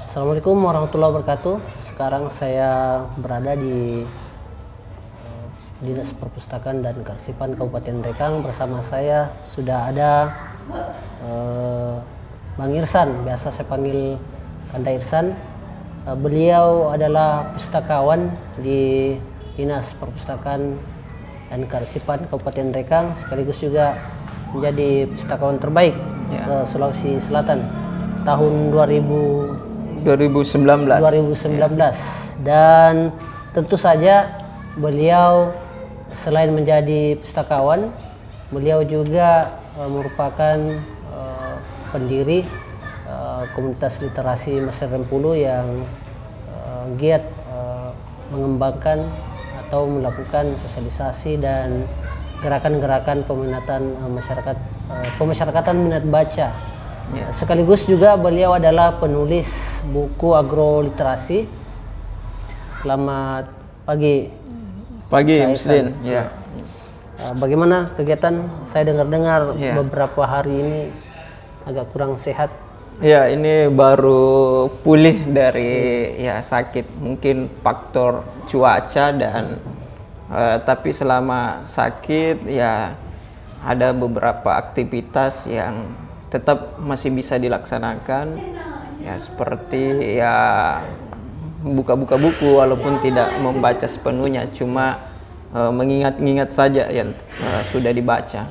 Assalamualaikum warahmatullahi wabarakatuh. Sekarang saya berada di Dinas Perpustakaan dan Kearsipan Kabupaten Rekang. Bersama saya sudah ada Bang Irsan, biasa saya panggil Kanda Irsan. Beliau adalah pustakawan di Dinas Perpustakaan dan Kearsipan Kabupaten Rekang, sekaligus juga menjadi pustakawan terbaik Sulawesi Selatan tahun 2019. Dan tentu saja beliau selain menjadi pustakawan, beliau juga merupakan pendiri komunitas literasi Mesir Rempulu yang giat mengembangkan atau melakukan sosialisasi dan gerakan-gerakan pemasyarakatan minat baca. Sekaligus juga beliau adalah penulis buku agroliterasi. Selamat pagi. Pagi, Muslim. Ya. Bagaimana kegiatan? Saya dengar-dengar beberapa hari ini agak kurang sehat. Ya, ini baru pulih dari sakit, mungkin faktor cuaca dan tapi selama sakit ada beberapa aktivitas yang tetap masih bisa dilaksanakan, seperti buka-buka buku walaupun tidak membaca sepenuhnya, cuma mengingat-ingat saja yang sudah dibaca,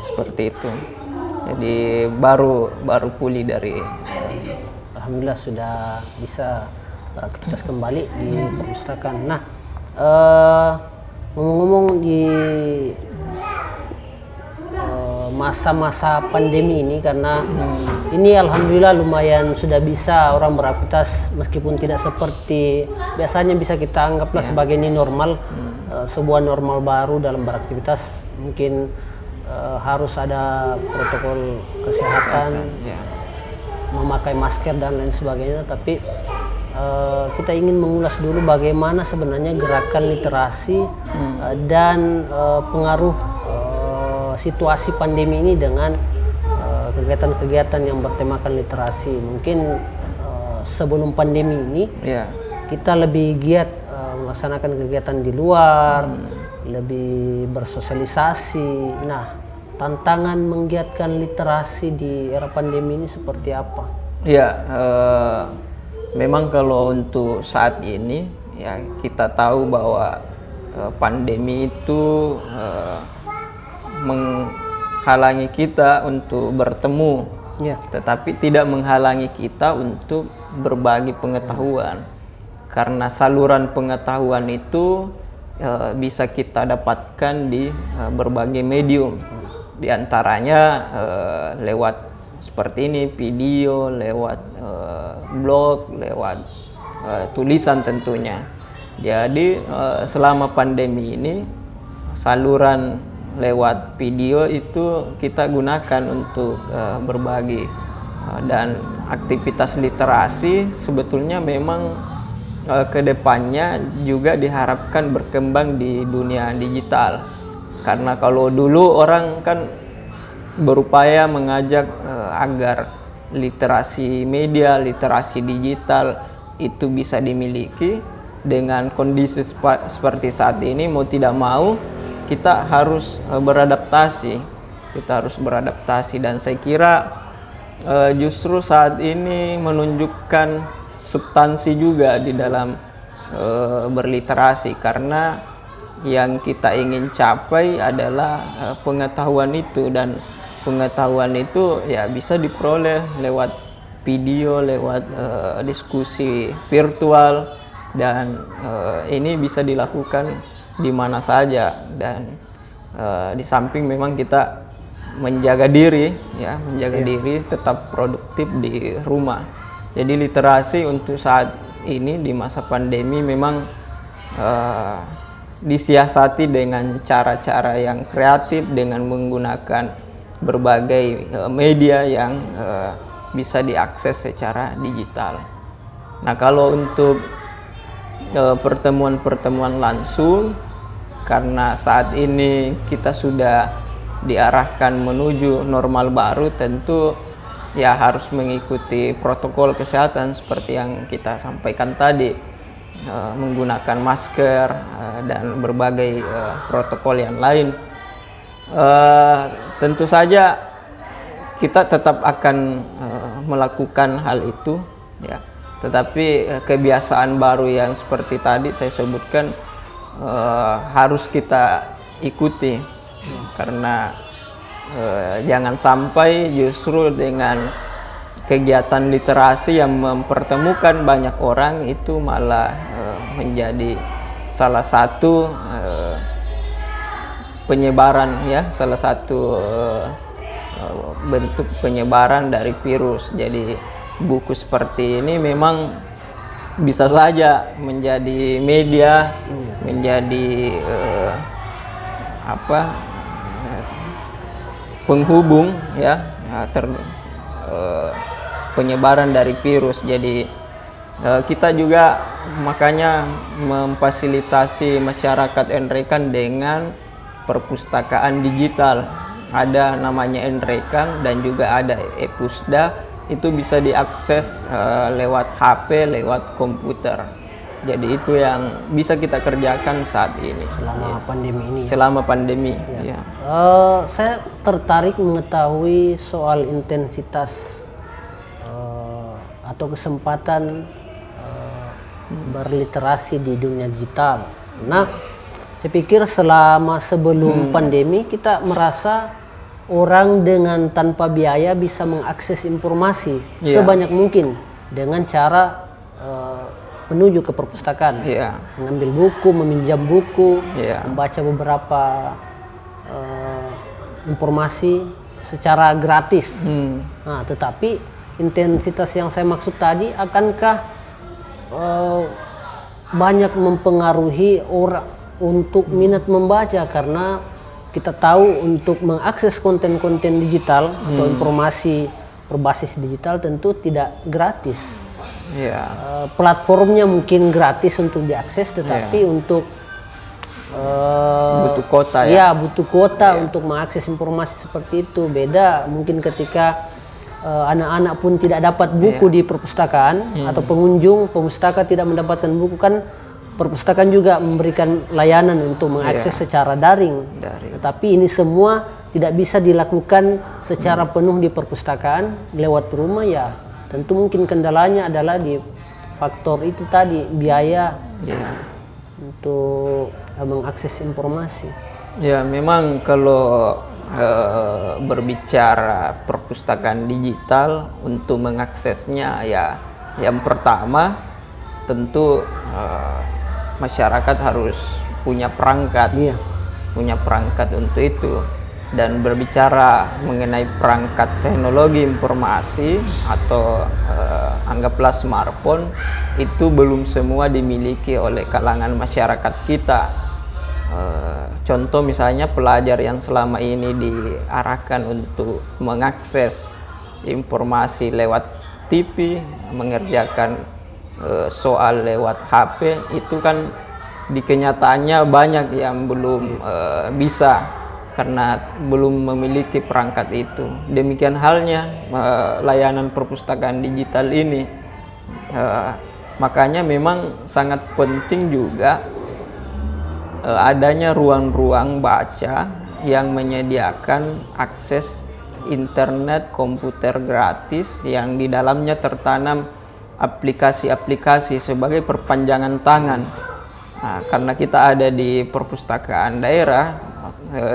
seperti itu. Jadi baru pulih dari Alhamdulillah sudah bisa beraktivitas kembali di perpustakaan. Nah, ngomong-ngomong di masa-masa pandemi ini, karena ini alhamdulillah lumayan sudah bisa orang beraktivitas meskipun tidak seperti biasanya, bisa kita anggaplah sebagai ini normal, sebuah normal baru dalam beraktivitas. Mungkin harus ada protokol kesehatan, memakai masker dan lain sebagainya, tapi kita ingin mengulas dulu bagaimana sebenarnya gerakan literasi dan pengaruh situasi pandemi ini dengan kegiatan-kegiatan yang bertemakan literasi. Mungkin sebelum pandemi ini kita lebih giat melaksanakan kegiatan di luar, lebih bersosialisasi. Nah, tantangan menggiatkan literasi di era pandemi ini seperti apa? Memang kalau untuk saat ini kita tahu bahwa pandemi itu menghalangi kita untuk bertemu, tetapi tidak menghalangi kita untuk berbagi pengetahuan, karena saluran pengetahuan itu bisa kita dapatkan di berbagai medium, diantaranya lewat seperti ini, video, lewat blog, lewat tulisan tentunya. Jadi selama pandemi ini saluran lewat video itu kita gunakan untuk berbagi, dan aktivitas literasi sebetulnya memang kedepannya juga diharapkan berkembang di dunia digital, karena kalau dulu orang kan berupaya mengajak agar literasi media, literasi digital itu bisa dimiliki. Dengan kondisi seperti saat ini, mau tidak mau kita harus beradaptasi, dan saya kira justru saat ini menunjukkan substansi juga di dalam berliterasi, karena yang kita ingin capai adalah pengetahuan itu, dan pengetahuan itu bisa diperoleh lewat video, lewat diskusi virtual, dan ini bisa dilakukan di mana saja. Dan di samping memang kita menjaga diri, diri tetap produktif di rumah. Jadi literasi untuk saat ini di masa pandemi memang disiasati dengan cara-cara yang kreatif, dengan menggunakan berbagai media yang bisa diakses secara digital. Nah, kalau untuk pertemuan-pertemuan langsung, karena saat ini kita sudah diarahkan menuju normal baru, tentu ya harus mengikuti protokol kesehatan seperti yang kita sampaikan tadi, menggunakan masker dan berbagai protokol yang lain. Tentu saja kita tetap akan melakukan hal itu, ya. Tetapi kebiasaan baru yang seperti tadi saya sebutkan harus kita ikuti, karena jangan sampai justru dengan kegiatan literasi yang mempertemukan banyak orang itu malah menjadi salah satu penyebaran, ya, salah satu bentuk penyebaran dari virus. Jadi buku seperti ini memang bisa saja menjadi media, menjadi penghubung, ya, penyebaran dari virus. Jadi kita juga makanya memfasilitasi masyarakat Enrekan dengan perpustakaan digital. Ada namanya Enrekan dan juga ada e-Pusda, itu bisa diakses lewat HP, lewat komputer. Jadi itu yang bisa kita kerjakan saat ini selama pandemi ini. Selama pandemi, ya. Saya tertarik mengetahui soal intensitas atau kesempatan berliterasi di dunia digital. Nah, saya pikir sebelum pandemi kita merasa orang dengan tanpa biaya bisa mengakses informasi sebanyak mungkin dengan cara menuju ke perpustakaan, mengambil buku, meminjam buku, membaca beberapa informasi secara gratis. Nah, tetapi intensitas yang saya maksud tadi, akankah banyak mempengaruhi orang untuk minat membaca? Karena kita tahu untuk mengakses konten-konten digital atau informasi berbasis digital tentu tidak gratis. Platformnya mungkin gratis untuk diakses, tetapi untuk butuh kuota, ya. Butuh kuota untuk mengakses informasi seperti itu. Beda mungkin ketika anak-anak pun tidak dapat buku di perpustakaan, atau pengunjung pemustaka tidak mendapatkan buku, kan perpustakaan juga memberikan layanan untuk mengakses secara daring. Tetapi ini semua tidak bisa dilakukan secara penuh di perpustakaan lewat rumah, ya. Tentu mungkin kendalanya adalah di faktor itu tadi, biaya untuk mengakses informasi. Ya, memang kalau berbicara perpustakaan digital untuk mengaksesnya, ya, yang pertama tentu masyarakat harus punya perangkat, punya perangkat untuk itu. Dan berbicara mengenai perangkat teknologi informasi atau anggaplah smartphone, itu belum semua dimiliki oleh kalangan masyarakat kita. Contoh misalnya pelajar yang selama ini diarahkan untuk mengakses informasi lewat TV, mengerjakan soal lewat HP, itu kan di kenyataannya banyak yang belum bisa karena belum memiliki perangkat itu. Demikian halnya layanan perpustakaan digital ini. Makanya memang sangat penting juga adanya ruang-ruang baca yang menyediakan akses internet komputer gratis yang di dalamnya tertanam aplikasi-aplikasi sebagai perpanjangan tangan. Nah, karena kita ada di perpustakaan daerah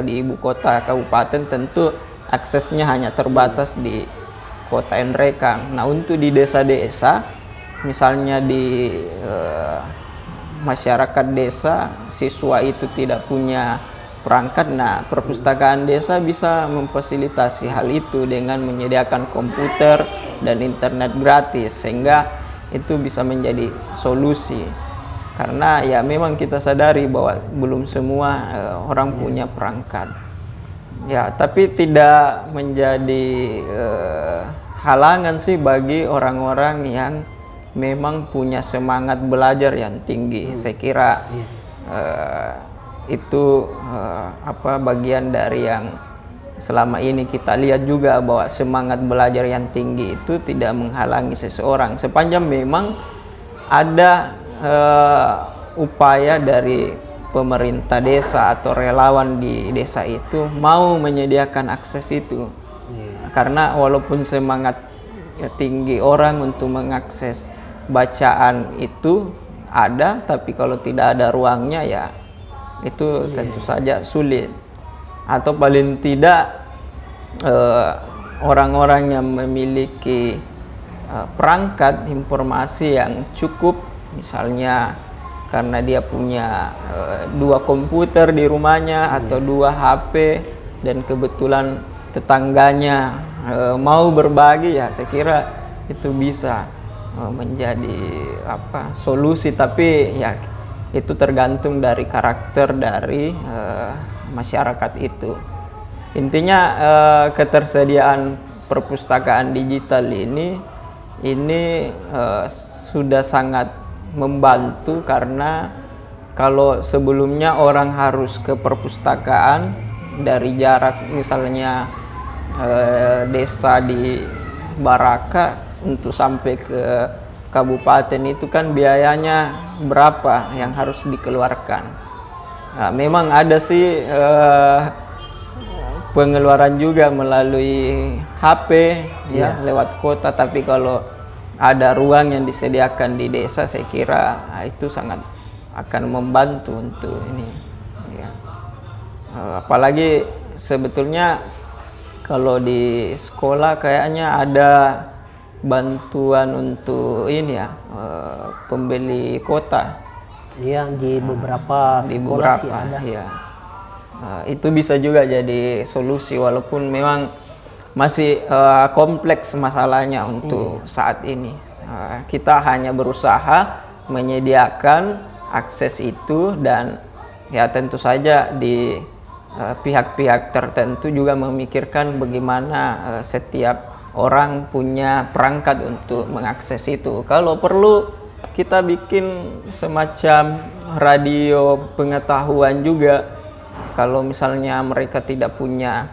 di ibu kota kabupaten, tentu aksesnya hanya terbatas di kota Enrekan. Nah, untuk di desa-desa, misalnya di masyarakat desa, siswa itu tidak punya perangkat. Nah, perpustakaan desa bisa memfasilitasi hal itu dengan menyediakan komputer dan internet gratis, sehingga itu bisa menjadi solusi. Karena ya memang kita sadari bahwa belum semua orang punya perangkat. Ya, tapi tidak menjadi halangan sih bagi orang-orang yang memang punya semangat belajar yang tinggi. Saya kira itu bagian dari yang selama ini kita lihat juga bahwa semangat belajar yang tinggi itu tidak menghalangi seseorang sepanjang memang ada upaya dari pemerintah desa atau relawan di desa itu mau menyediakan akses itu. Karena walaupun semangat tinggi orang untuk mengakses bacaan itu ada, tapi kalau tidak ada ruangnya ya itu tentu saja sulit. Atau paling tidak orang-orang yang memiliki perangkat informasi yang cukup, misalnya karena dia punya 2 komputer di rumahnya atau 2 HP dan kebetulan tetangganya mau berbagi, ya saya kira itu bisa menjadi solusi, tapi ya itu tergantung dari karakter dari masyarakat itu. Intinya ketersediaan perpustakaan digital ini sudah sangat membantu, karena kalau sebelumnya orang harus ke perpustakaan dari jarak misalnya desa di Baraka untuk sampai ke kabupaten itu kan biayanya berapa yang harus dikeluarkan. Nah, memang ada sih pengeluaran juga melalui HP ya lewat kota, tapi kalau ada ruang yang disediakan di desa saya kira itu sangat akan membantu untuk ini ya. Apalagi sebetulnya kalau di sekolah kayaknya ada bantuan untuk ini ya, pembeli kota. Iya, di beberapa sekolah sih ada. Ya. Itu bisa juga jadi solusi, walaupun memang masih kompleks masalahnya untuk saat ini. Kita hanya berusaha menyediakan akses itu, dan ya tentu saja di pihak-pihak tertentu juga memikirkan bagaimana setiap orang punya perangkat untuk mengakses itu. Kalau perlu kita bikin semacam radio pengetahuan juga. Kalau misalnya mereka tidak punya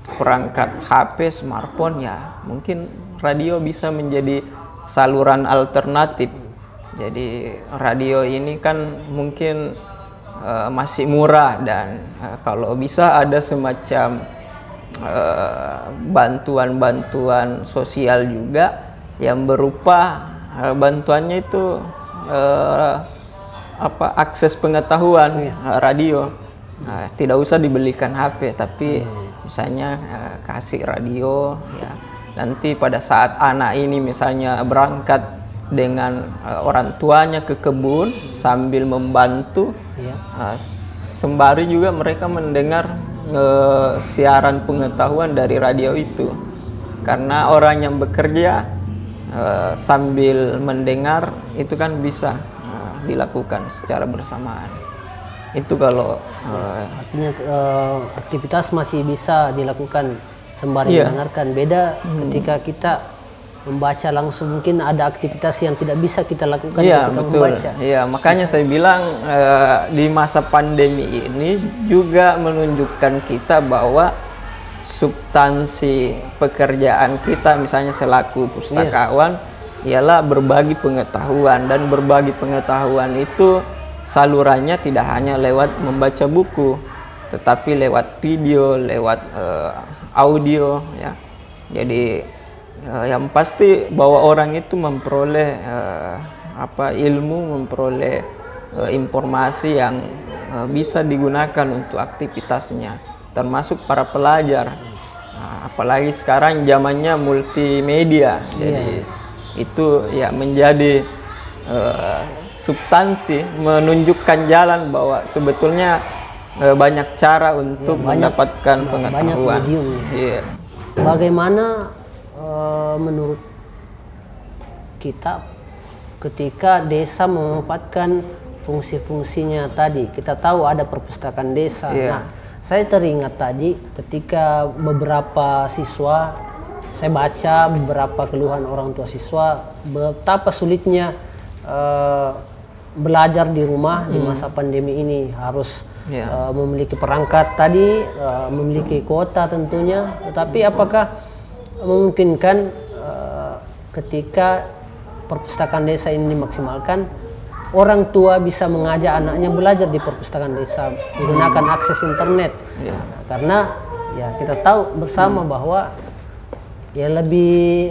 perangkat HP, smartphone, ya mungkin radio bisa menjadi saluran alternatif. Jadi radio ini kan mungkin masih murah, dan kalau bisa ada semacam bantuan-bantuan sosial juga yang berupa bantuannya itu akses pengetahuan radio. Tidak usah dibelikan HP, tapi misalnya kasih radio ya. Nanti pada saat anak ini misalnya berangkat dengan orang tuanya ke kebun sambil membantu, sembari juga mereka mendengar siaran pengetahuan dari radio itu. Karena orang yang bekerja sambil mendengar itu kan bisa dilakukan secara bersamaan. Itu kalau artinya aktivitas masih bisa dilakukan sembari mendengarkan. Beda ketika kita membaca langsung, mungkin ada aktivitas yang tidak bisa kita lakukan ketika membaca. Iya, makanya saya bilang di masa pandemi ini juga menunjukkan kita bahwa substansi pekerjaan kita misalnya selaku pustakawan ialah berbagi pengetahuan, dan berbagi pengetahuan itu salurannya tidak hanya lewat membaca buku, tetapi lewat video, lewat audio ya. Jadi yang pasti bahwa orang itu memperoleh ilmu, memperoleh informasi yang bisa digunakan untuk aktivitasnya, termasuk para pelajar. Apalagi sekarang zamannya multimedia, jadi itu ya menjadi substansi, menunjukkan jalan bahwa sebetulnya banyak cara untuk mendapatkan pengetahuan. Banyak medium. Bagaimana menurut kita ketika desa memanfaatkan fungsi-fungsinya tadi? Kita tahu ada perpustakaan desa. Nah, saya teringat tadi ketika beberapa siswa, saya baca beberapa keluhan orang tua siswa betapa sulitnya belajar di rumah di masa pandemi ini, harus memiliki perangkat tadi, memiliki kuota tentunya. Tetapi apakah memungkinkan ketika perpustakaan desa ini dimaksimalkan, orang tua bisa mengajak anaknya belajar di perpustakaan desa menggunakan akses internet? Karena ya kita tahu bersama bahwa ya lebih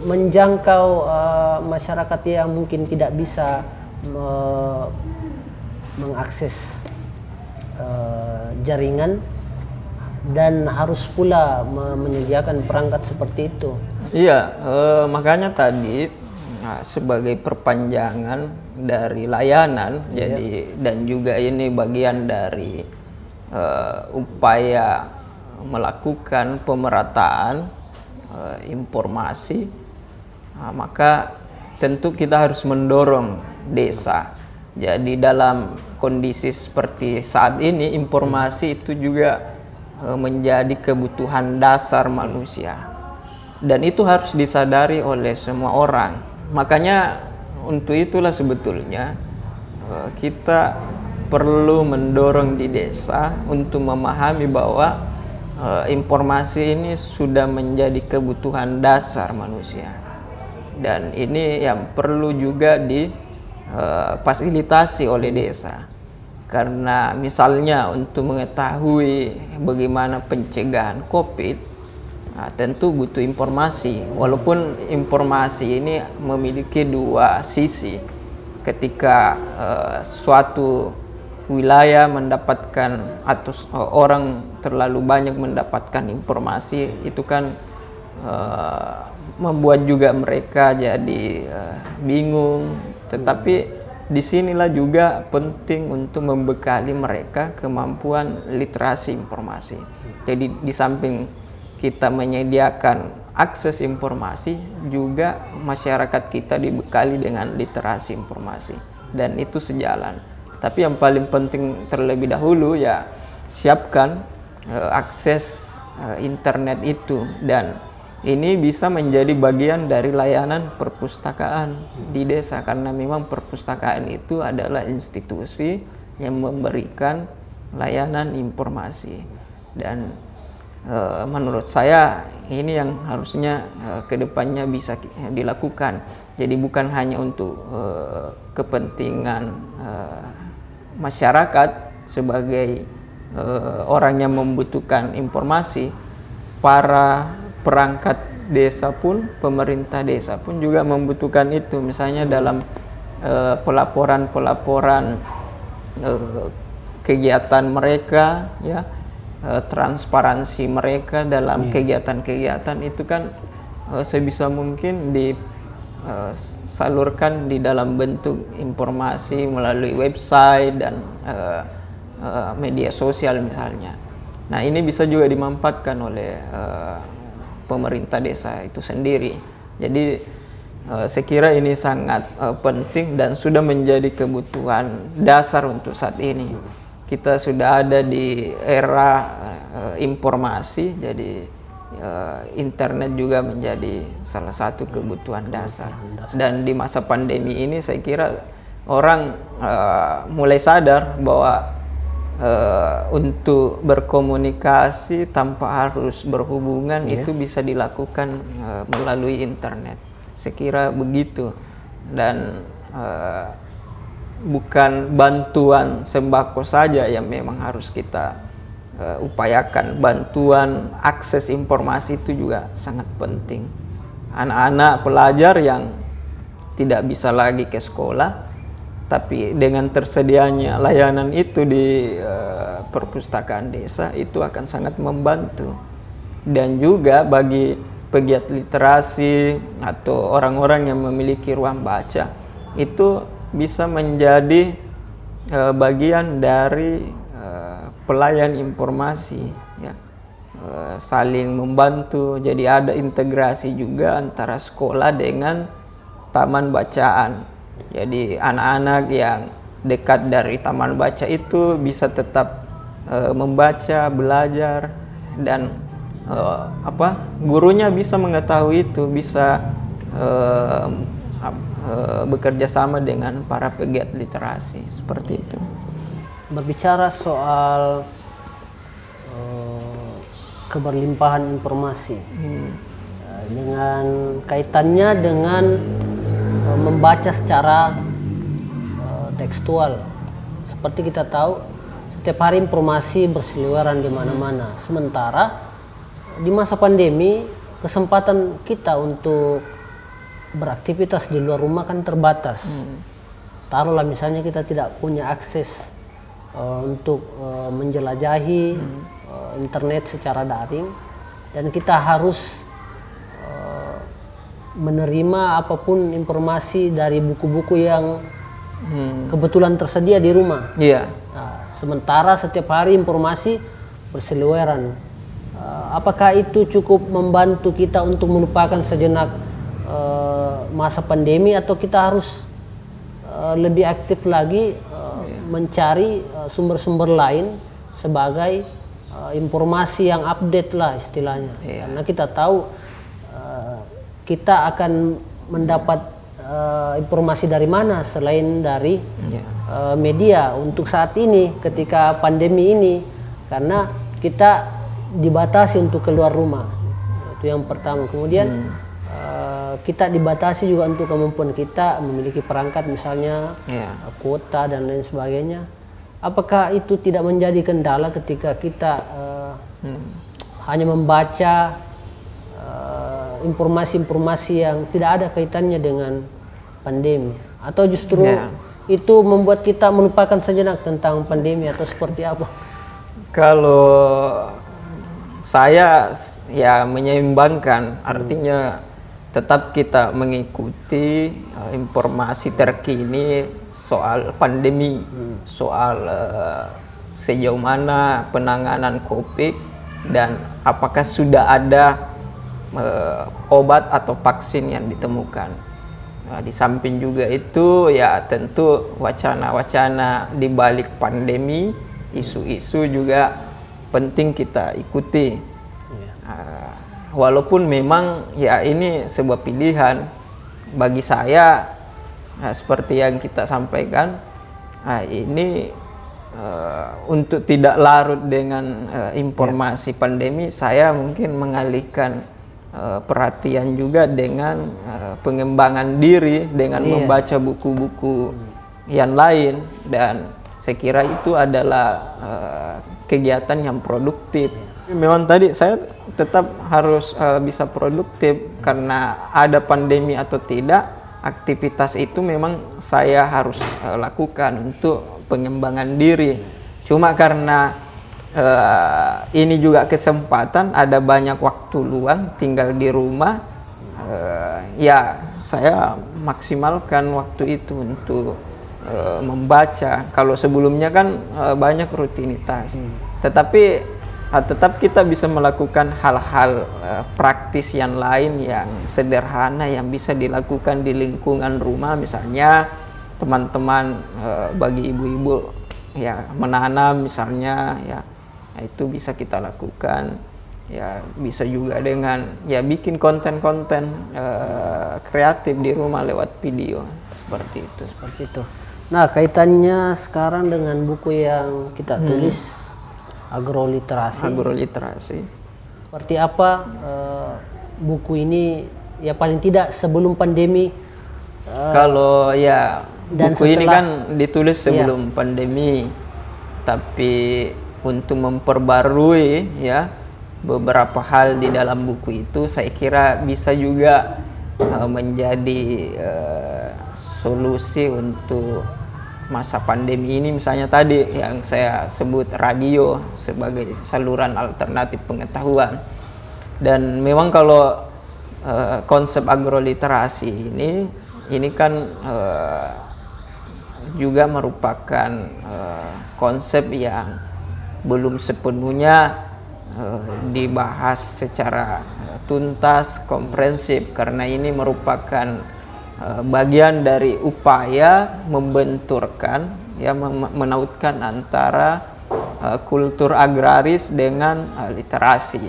menjangkau masyarakat yang mungkin tidak bisa mengakses jaringan dan harus pula menyediakan perangkat seperti itu. Iya, makanya tadi sebagai perpanjangan dari layanan, jadi dan juga ini bagian dari upaya melakukan pemerataan informasi, maka tentu kita harus mendorong desa. Jadi dalam kondisi seperti saat ini, informasi itu juga menjadi kebutuhan dasar manusia. Dan itu harus disadari oleh semua orang. Makanya untuk itulah sebetulnya kita perlu mendorong di desa untuk memahami bahwa informasi ini sudah menjadi kebutuhan dasar manusia. Dan ini yang perlu juga difasilitasi oleh desa. Karena misalnya untuk mengetahui bagaimana pencegahan COVID, tentu butuh informasi, walaupun informasi ini memiliki dua sisi. Ketika suatu wilayah mendapatkan atau orang terlalu banyak mendapatkan informasi, itu kan membuat juga mereka jadi bingung. Tetapi disinilah juga penting untuk membekali mereka kemampuan literasi informasi. Jadi di samping kita menyediakan akses informasi, juga masyarakat kita dibekali dengan literasi informasi, dan itu sejalan. Tapi yang paling penting terlebih dahulu ya siapkan akses internet itu, dan ini bisa menjadi bagian dari layanan perpustakaan di desa, karena memang perpustakaan itu adalah institusi yang memberikan layanan informasi. Dan menurut saya ini yang harusnya kedepannya bisa dilakukan. Jadi bukan hanya untuk kepentingan masyarakat sebagai orang yang membutuhkan informasi, para perangkat desa pun, pemerintah desa pun juga membutuhkan itu. Misalnya dalam pelaporan kegiatan mereka, ya, transparansi mereka dalam kegiatan-kegiatan itu kan sebisa mungkin disalurkan di dalam bentuk informasi melalui website dan media sosial misalnya. Nah, ini bisa juga dimanfaatkan oleh pemerintah desa itu sendiri. Jadi saya kira ini sangat penting dan sudah menjadi kebutuhan dasar untuk saat ini. Kita sudah ada di era informasi, jadi internet juga menjadi salah satu kebutuhan dasar. Dan di masa pandemi ini saya kira orang mulai sadar bahwa untuk berkomunikasi tanpa harus berhubungan itu bisa dilakukan melalui internet. Saya kira begitu. Dan bukan bantuan sembako saja yang memang harus kita upayakan. Bantuan akses informasi itu juga sangat penting. Anak-anak pelajar yang tidak bisa lagi ke sekolah, tapi dengan tersedianya layanan itu di perpustakaan desa, itu akan sangat membantu. Dan juga bagi pegiat literasi atau orang-orang yang memiliki ruang baca, itu bisa menjadi bagian dari pelayan informasi, ya. Saling membantu. Jadi ada integrasi juga antara sekolah dengan taman bacaan. Jadi anak-anak yang dekat dari taman baca itu bisa tetap membaca, belajar, dan gurunya bisa mengetahui itu, bisa bekerja sama dengan para pegiat literasi seperti itu. Berbicara soal keberlimpahan informasi, dengan kaitannya dengan membaca secara tekstual. Seperti kita tahu, setiap hari informasi berseliweran di mana-mana. Sementara di masa pandemi, kesempatan kita untuk beraktivitas di luar rumah kan terbatas. Taruhlah misalnya kita tidak punya akses untuk menjelajahi internet secara daring, dan kita harus menerima apapun informasi dari buku-buku yang kebetulan tersedia di rumah. Iya. Nah, sementara setiap hari informasi berseliweran. Apakah itu cukup membantu kita untuk melupakan sejenak masa pandemi, atau kita harus lebih aktif lagi mencari sumber-sumber lain sebagai informasi yang update lah istilahnya. Karena kita tahu kita akan mendapat informasi dari mana selain dari media untuk saat ini ketika pandemi ini, karena kita dibatasi untuk keluar rumah. Itu yang pertama. Kemudian kita dibatasi juga untuk kemampuan kita memiliki perangkat, misalnya kuota dan lain sebagainya. Apakah itu tidak menjadi kendala ketika kita hanya membaca informasi-informasi yang tidak ada kaitannya dengan pandemi, atau justru itu membuat kita melupakan sejenak tentang pandemi, atau seperti apa? Kalau saya ya menyeimbangkan, artinya tetap kita mengikuti informasi terkini soal pandemi, soal sejauh mana penanganan COVID, dan apakah sudah ada obat atau vaksin yang ditemukan. Nah, di samping juga itu ya tentu wacana-wacana di balik pandemi, isu-isu juga penting kita ikuti. Walaupun memang ya ini sebuah pilihan bagi saya, seperti yang kita sampaikan, ini untuk tidak larut dengan informasi pandemi, saya mungkin mengalihkan perhatian juga dengan pengembangan diri, dengan membaca buku-buku yang lain, dan saya kira itu adalah kegiatan yang produktif. Memang tadi saya tetap harus bisa produktif, karena ada pandemi atau tidak, aktivitas itu memang saya harus lakukan untuk pengembangan diri. Cuma karena ini juga kesempatan, ada banyak waktu luang tinggal di rumah, ya saya maksimalkan waktu itu untuk membaca. Kalau sebelumnya kan banyak rutinitas, tetapi tetap kita bisa melakukan hal-hal praktis yang lain yang sederhana yang bisa dilakukan di lingkungan rumah. Misalnya teman-teman bagi ibu-ibu ya menanam misalnya, ya itu bisa kita lakukan. Ya bisa juga dengan ya bikin konten-konten kreatif di rumah lewat video, seperti itu. Seperti itu. Nah, kaitannya sekarang dengan buku yang kita tulis, Agroliterasi. Agroliterasi. Seperti apa buku ini, ya paling tidak sebelum pandemi? Kalau ya dan buku ini setelah, kan ditulis sebelum pandemi, tapi untuk memperbarui ya beberapa hal di dalam buku itu, saya kira bisa juga menjadi solusi untuk masa pandemi ini. Misalnya tadi yang saya sebut radio sebagai saluran alternatif pengetahuan. Dan memang kalau konsep agroliterasi ini kan juga merupakan konsep yang belum sepenuhnya dibahas secara tuntas, komprehensif, karena ini merupakan bagian dari upaya membenturkan, ya menautkan antara kultur agraris dengan literasi.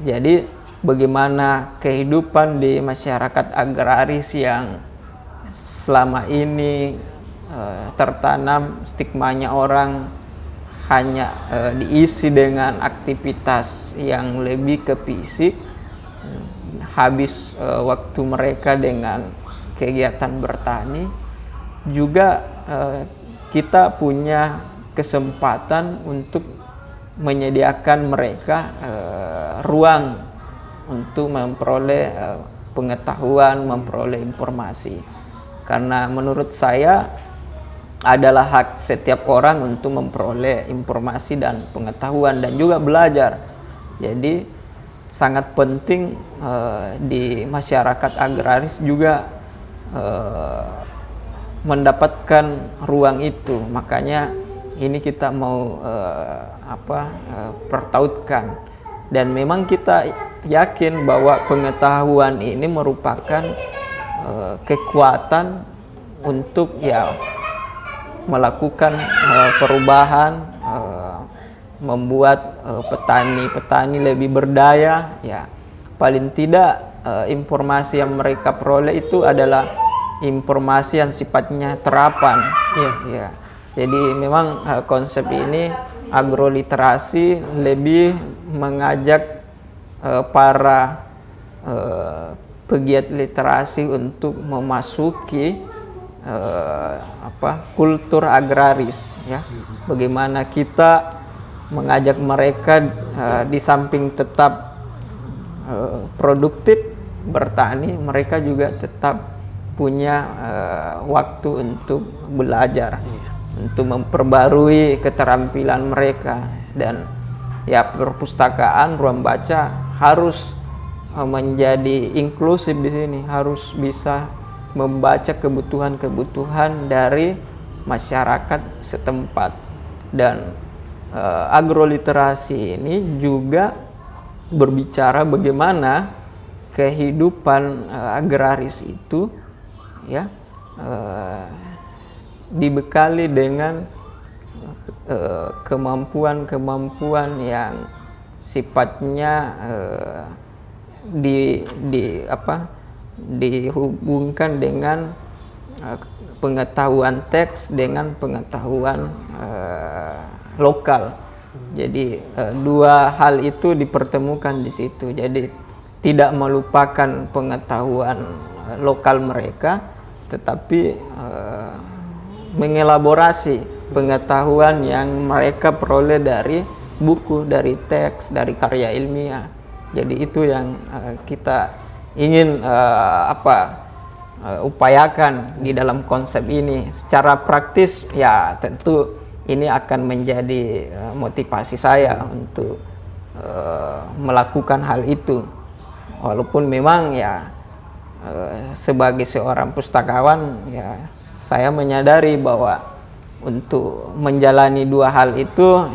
Jadi bagaimana kehidupan di masyarakat agraris yang selama ini tertanam stigmanya orang hanya diisi dengan aktivitas yang lebih ke fisik, habis waktu mereka dengan kegiatan bertani. Juga kita punya kesempatan untuk menyediakan mereka ruang untuk memperoleh pengetahuan, memperoleh informasi. Karena menurut saya adalah hak setiap orang untuk memperoleh informasi dan pengetahuan dan juga belajar. Jadi sangat penting di masyarakat agraris juga mendapatkan ruang itu. Makanya ini kita mau pertautkan, dan memang kita yakin bahwa pengetahuan ini merupakan kekuatan untuk melakukan perubahan, membuat petani-petani lebih berdaya. Paling tidak informasi yang mereka peroleh itu adalah informasi yang sifatnya terapan. Jadi memang konsep ini agroliterasi lebih mengajak para pegiat literasi untuk memasuki kultur agraris, bagaimana kita mengajak mereka di samping tetap produktif bertani, mereka juga tetap punya waktu untuk belajar, untuk memperbarui keterampilan mereka. Dan perpustakaan, ruang baca harus menjadi inklusif di sini, harus bisa membaca kebutuhan-kebutuhan dari masyarakat setempat. Dan agroliterasi ini juga berbicara bagaimana kehidupan agraris itu dibekali dengan kemampuan-kemampuan yang sifatnya dihubungkan dengan pengetahuan teks dengan pengetahuan lokal. Jadi dua hal itu dipertemukan di situ. Jadi tidak melupakan pengetahuan lokal mereka, tetapi mengelaborasi pengetahuan yang mereka peroleh dari buku, dari teks, dari karya ilmiah. Jadi itu yang kita ingin upayakan di dalam konsep ini. Secara praktis tentu ini akan menjadi motivasi saya untuk melakukan hal itu. Walaupun memang sebagai seorang pustakawan saya menyadari bahwa untuk menjalani dua hal itu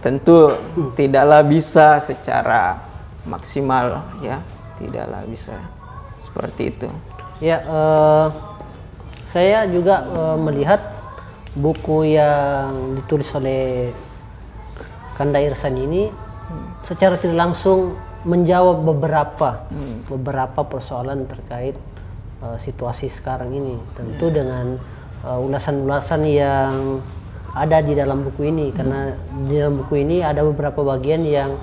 tentu tidaklah bisa secara maksimal, tidaklah bisa seperti itu. Saya juga melihat buku yang ditulis oleh Kanda Irsan ini secara tidak langsung menjawab beberapa persoalan terkait situasi sekarang ini, tentu dengan ulasan-ulasan yang ada di dalam buku ini. Karena di dalam buku ini ada beberapa bagian yang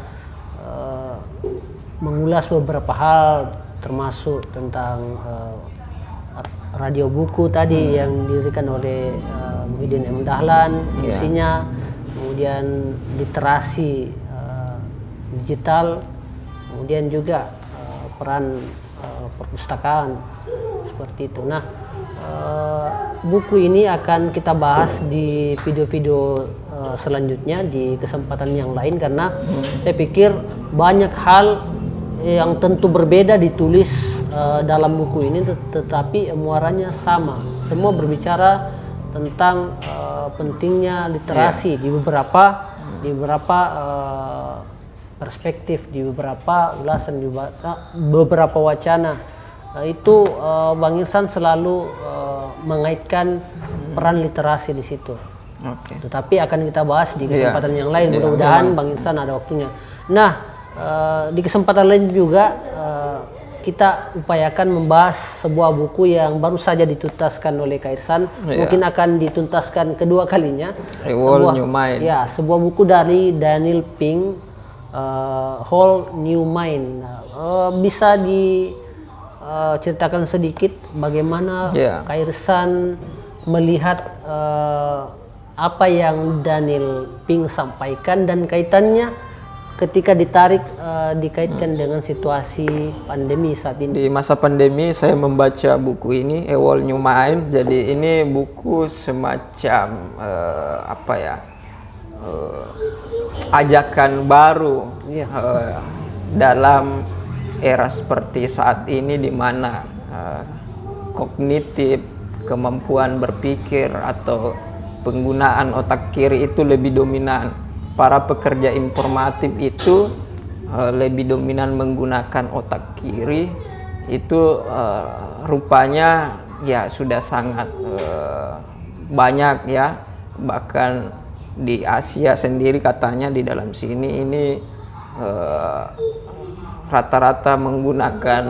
mengulas beberapa hal, termasuk tentang radio buku tadi yang didirikan oleh Muhyiddin M. Dahlan, fungsinya, kemudian literasi digital, kemudian juga peran perpustakaan, seperti itu. Nah, buku ini akan kita bahas di video-video selanjutnya di kesempatan yang lain, karena saya pikir banyak hal yang tentu berbeda ditulis dalam buku ini, tetapi muaranya sama. Semua berbicara tentang pentingnya literasi di beberapa perspektif, di beberapa ulasan, di beberapa wacana. Itu Bang Irsan selalu mengaitkan peran literasi di situ. Tetapi akan kita bahas di kesempatan yang lain. Mudah-mudahan Bang Irsan ada waktunya. Nah, di kesempatan lain juga kita upayakan membahas sebuah buku yang baru saja dituntaskan oleh Kak Irsan, mungkin akan dituntaskan kedua kalinya. A Whole New Mind. Ya, sebuah buku dari Daniel Pink, Whole New Mind. Bisa diceritakan sedikit bagaimana Kak Irsan melihat apa yang Daniel Pink sampaikan dan kaitannya ketika dikaitkan dengan situasi pandemi saat ini. Di masa pandemi saya membaca buku ini, A Whole New Mind. Jadi ini buku semacam ajakan baru dalam era seperti saat ini, di mana kognitif, kemampuan berpikir atau penggunaan otak kiri itu lebih dominan. Para pekerja informatif itu lebih dominan menggunakan otak kiri. Itu rupanya ya sudah sangat banyak ya, bahkan di Asia sendiri katanya di dalam sini ini rata-rata menggunakan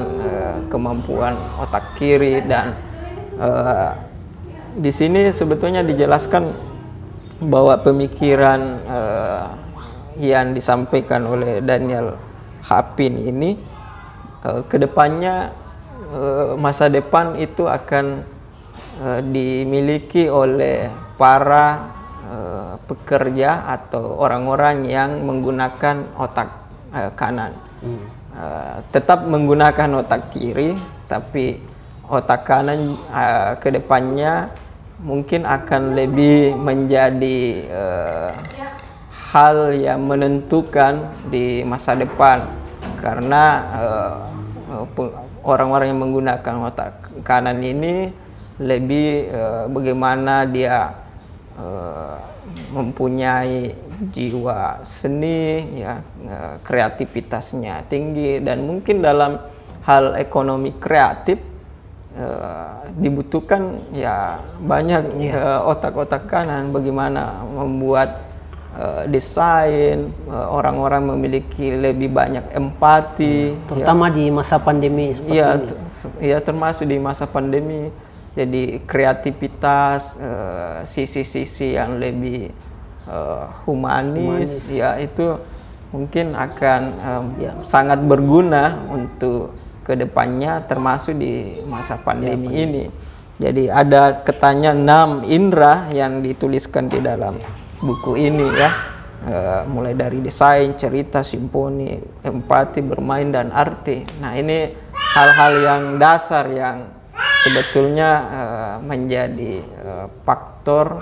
kemampuan otak kiri. Dan di sini sebetulnya dijelaskan bahwa pemikiran yang disampaikan oleh Daniel Pink ini kedepannya masa depan itu akan dimiliki oleh para pekerja atau orang-orang yang menggunakan otak kanan. Tetap menggunakan otak kiri, tapi otak kanan kedepannya mungkin akan lebih menjadi hal yang menentukan di masa depan, karena orang-orang yang menggunakan otak kanan ini lebih bagaimana dia mempunyai jiwa seni ya, kreativitasnya tinggi, dan mungkin dalam hal ekonomi kreatif dibutuhkan ya banyak otak-otak kanan, bagaimana membuat desain, orang-orang memiliki lebih banyak empati, terutama di masa pandemi seperti ini. Ya, termasuk di masa pandemi. Jadi kreativitas, sisi-sisi yang lebih humanis ya, itu mungkin akan sangat berguna untuk kedepannya, termasuk di masa pandemi ini. Jadi ada katanya 6 indera yang dituliskan di dalam buku ini ya, mulai dari desain, cerita, simfoni, empati, bermain, dan arti. Nah, ini hal-hal yang dasar yang sebetulnya menjadi faktor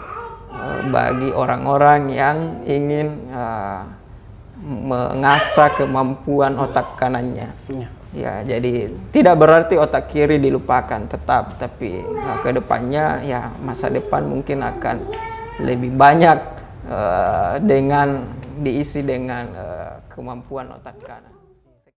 bagi orang-orang yang ingin mengasah kemampuan otak kanannya. Ya, jadi tidak berarti otak kiri dilupakan, tetap, tapi kedepannya ya masa depan mungkin akan lebih banyak diisi dengan kemampuan otak kanan.